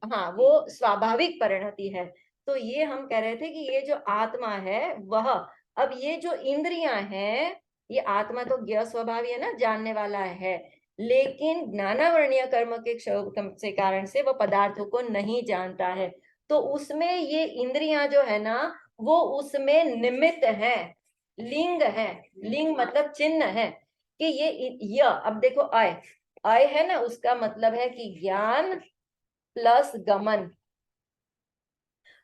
हाँ वो स्वाभाविक परिणति है। तो ये हम कह रहे थे कि ये जो आत्मा है वह, अब ये जो इंद्रियां हैं, ये आत्मा तो ज्ञ स्वभावी है ना, जानने वाला है, लेकिन ज्ञानावरणीय कर्म के क्षोभ से कारण से वो पदार्थों को नहीं जानता है। तो उसमें ये इंद्रियां जो है ना, वो उसमें निमित्त है, लिंग है। लिंग मतलब चिन्ह है कि ये अब देखो अय अय है ना, उसका मतलब है कि ज्ञान प्लस गमन।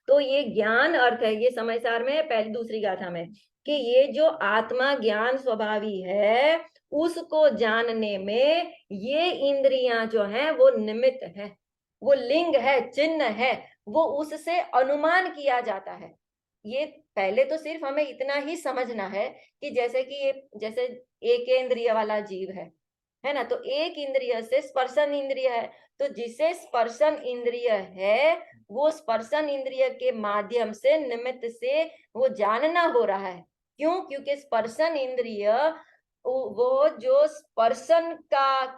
तो ये ज्ञान अर्थ है, ये समय सार में पहली दूसरी गाथा में, कि ये जो आत्मा ज्ञान स्वभावी है उसको जानने में ये इंद्रियां जो हैं वो निमित्त है, वो लिंग है, चिन्ह है, वो उससे अनुमान किया जाता है। ये पहले तो सिर्फ हमें इतना ही समझना है कि जैसे कि ये जैसे एक इंद्रिय वाला जीव है ना, तो एक इंद्रिय से स्पर्शन इंद्रिय है, तो जिसे स्पर्शन इंद्रिय है वो स्पर्शन इंद्रिय के माध्यम से निमित्त से वो जानना हो रहा है। क्यों? क्योंकि स्पर्शन इंद्रिय वो जो स्पर्शन का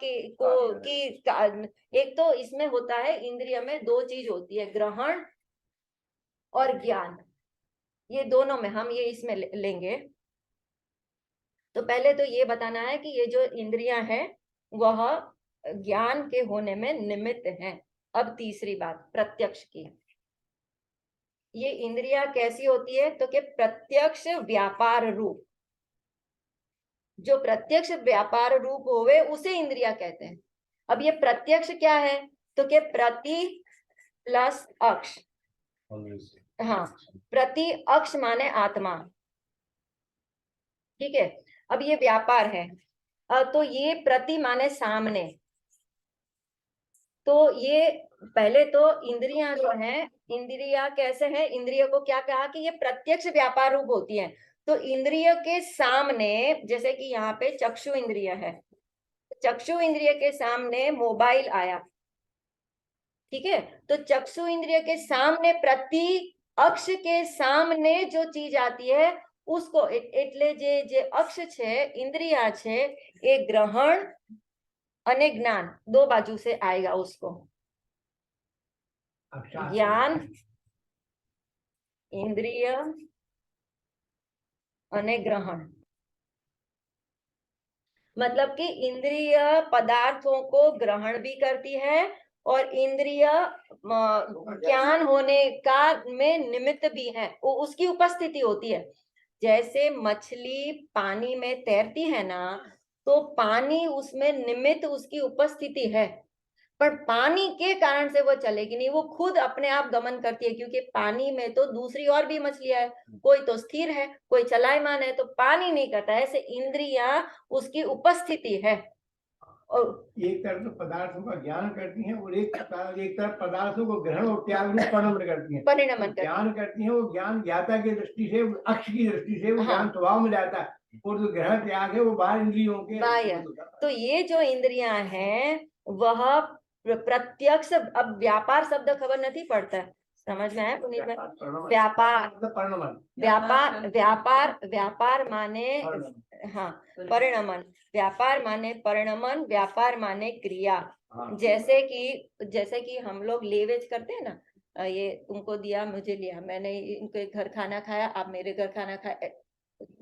एक तो इसमें होता है, इंद्रिय में दो चीज होती है, ग्रहण और ज्ञान, ये दोनों में हम ये इसमें लेंगे। तो पहले तो ये बताना है कि ये जो इंद्रियां हैं वह ज्ञान के होने में निमित्त हैं। अब तीसरी बात प्रत्यक्ष की, ये इंद्रियां कैसी होती है, तो कि प्रत्यक्ष व्यापार रूप, जो प्रत्यक्ष व्यापार रूप होवे उसे इंद्रिया कहते हैं। अब ये प्रत्यक्ष क्या है, तो कि प्रति प्लस अक्ष, हाँ प्रति अक्ष माने आत्मा, ठीक है। अब ये व्यापार है, तो ये प्रति माने सामने, तो ये पहले तो इंद्रियां जो है, इंद्रिया कैसे है, इंद्रिय को क्या कहा कि ये प्रत्यक्ष व्यापार रूप होती है। तो इंद्रिय के सामने, जैसे कि यहाँ पे चक्षु इंद्रिय है, चक्षु इंद्रिय के सामने मोबाइल आया, ठीक है, तो चक्षु इंद्रिय के सामने प्रति अक्ष के सामने जो चीज आती है उसको એટલે જે અક્ષ છે, इंद्रिया છે, એ ग्रहण અને ज्ञान दो बाजू से आएगा उसको, ज्ञान इंद्रिय અને ग्रहण, मतलब कि इंद्रिय पदार्थों को ग्रहण भी करती है और इंद्रिय ज्ञान होने का में निमित्त भी है, वो उसकी उपस्थिति होती है। जैसे मछली पानी में तैरती है ना, तो पानी उसमें निमित्त उसकी उपस्थिति है, पर पानी के कारण से वो चलेगी नहीं, वो खुद अपने आप गमन करती है, क्योंकि पानी में तो दूसरी और भी मछलियां है, कोई तो स्थिर है, कोई चलायमान है, तो पानी नहीं करता। ऐसे इंद्रियां उसकी उपस्थिति है, और एक तरफ पदार्थों का ज्ञान करती हैं और एक तरफ पदार्थों को ग्रहण और त्याग रूप परिणमन करती हैं। परिणमन करती ज्ञान करती हैं, वो ज्ञान ज्ञाता की दृष्टि से, अक्ष की दृष्टि से वो हाँ। ज्ञान स्वभाव में जाता है, और जो ग्रहण त्याग है वो बाहर इंद्रियों के बाह्य। तो ये जो इंद्रियां हैं वह प्रत्यक्ष, अब व्यापार शब्द खबर नहीं पड़ता है, समझ में आया पुनीत भाई? व्यापार, परिणमन, व्यापार व्यापार व्यापार माने, हाँ परिणमन, व्यापार माने परिणमन, व्यापार माने क्रिया। जैसे कि हम लोग लेवेज करते हैं ना, ये तुमको दिया मुझे लिया, मैंने इनके घर खाना खाया, आप मेरे घर खाना खाया,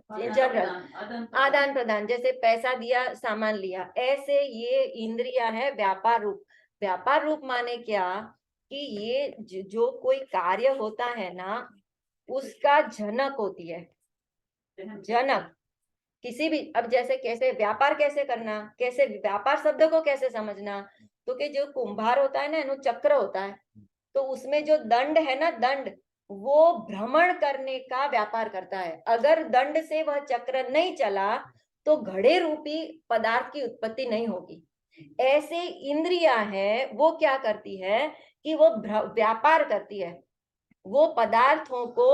जनरल आदान प्रदान, जैसे पैसा दिया सामान लिया, ऐसे ये इंद्रिया है व्यापार रूप। व्यापार रूप माने क्या कि ये जो कोई कार्य होता है ना उसका जनक होती है, जनक किसी भी। अब जैसे कैसे व्यापार कैसे करना, कैसे व्यापार शब्द को कैसे समझना, तो कि जो कुंभार होता है ना, इन्हों चक्र होता है, तो उसमें जो दंड है ना, दंड वो भ्रमण करने का व्यापार करता है। अगर दंड से वह चक्र नहीं चला तो घड़े रूपी पदार्थ की उत्पत्ति नहीं होगी। ऐसे इंद्रियां है वो क्या करती है कि वो व्यापार करती है, वो पदार्थों को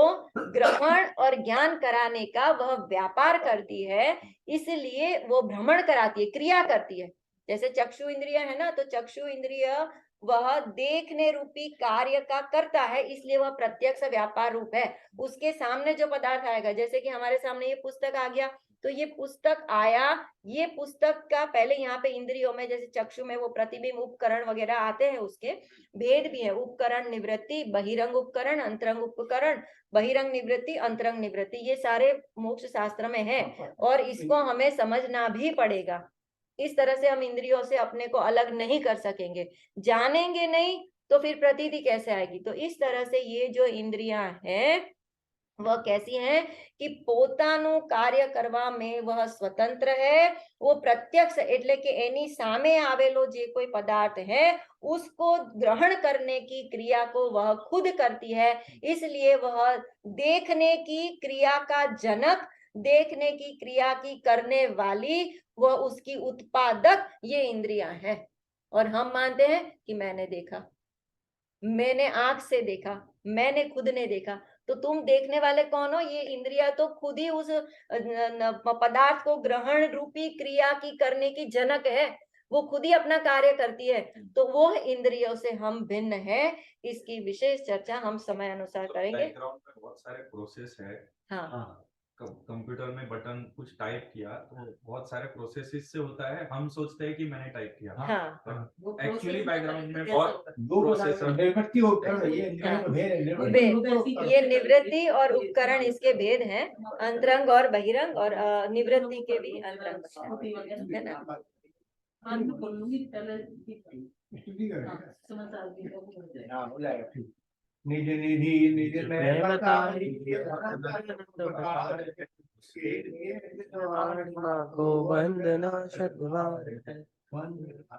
ग्रहण और ज्ञान कराने का वह व्यापार करती है, इसलिए वो भ्रमण कराती है, क्रिया करती है। जैसे चक्षु इंद्रिय है ना, तो चक्षु इंद्रिय वह देखने रूपी कार्य का करता है, इसलिए वह प्रत्यक्ष व्यापार रूप है। उसके सामने जो पदार्थ आएगा, जैसे कि हमारे सामने ये पुस्तक आ गया, तो ये पुस्तक आया, ये पुस्तक का पहले यहाँ पे इंद्रियों में जैसे चक्षु में वो प्रतिबिंब उपकरण वगैरह आते हैं, उसके भेद भी है, उपकरण निवृत्ति, बहिरंग उपकरण, अंतरंग उपकरण, बहिरंग निवृत्ति, अंतरंग निवृत्ति, ये सारे मोक्ष शास्त्र में है और इसको हमें समझना भी पड़ेगा। इस तरह से हम इंद्रियों से अपने को अलग नहीं कर सकेंगे, जानेंगे नहीं तो फिर प्रतीति कैसे आएगी। तो इस तरह से ये जो इंद्रियां हैं वह कैसी हैं कि પોતાનું કાર્ય કરવા में वह स्वतंत्र है, वो प्रत्यक्ष એટલે કે એની સામે આવેલો જે કોઈ પદાર્थ है उसको ग्रहण करने की क्रिया को वह खुद करती है, इसलिए वह देखने की क्रिया का जनक, देखने की क्रिया की करने वाली, वह उसकी उत्पादक ये इंद्रियां हैं। और हम मानते हैं कि मैंने देखा, मैंने आंख से देखा, मैंने खुद ने देखा। तो तुम देखने वाले कौन हो? ये इंद्रिया तो खुद ही उस पदार्थ को ग्रहण रूपी क्रिया की करने की जनक है, वो खुद ही अपना कार्य करती है। तो वो इंद्रियों से हम भिन्न है, इसकी विशेष चर्चा हम समय अनुसार करेंगे। बैकग्राउंड में बहुत सारे प्रोसेस है। हाँ, कंप्यूटर में बटन कुछ टाइप किया तो बहुत सारे प्रोसेसेस से होता है, हम सोचते हैं कि मैंने टाइप किया, हाँ, वो एक्चुअली process बैकग्राउंड में कैसे बहुत होता है? दो प्रोसेस है। निवृत्ति उपकरण, ये ये निवृत्ति और उपकरण इसके भेद हैं, अंतरंग और बहिरंग, और निवृत्ति के भी अंतरंग बहिरंग, है ना। हाँ, मैं बोलूंगी पहले स्तुति हाँ, करेगा। समझ आ गई हो जाएगा। हाँ, हो जाएगा ठीक। निज निधि निज में बताई, को वंदना शतवार है। वंदना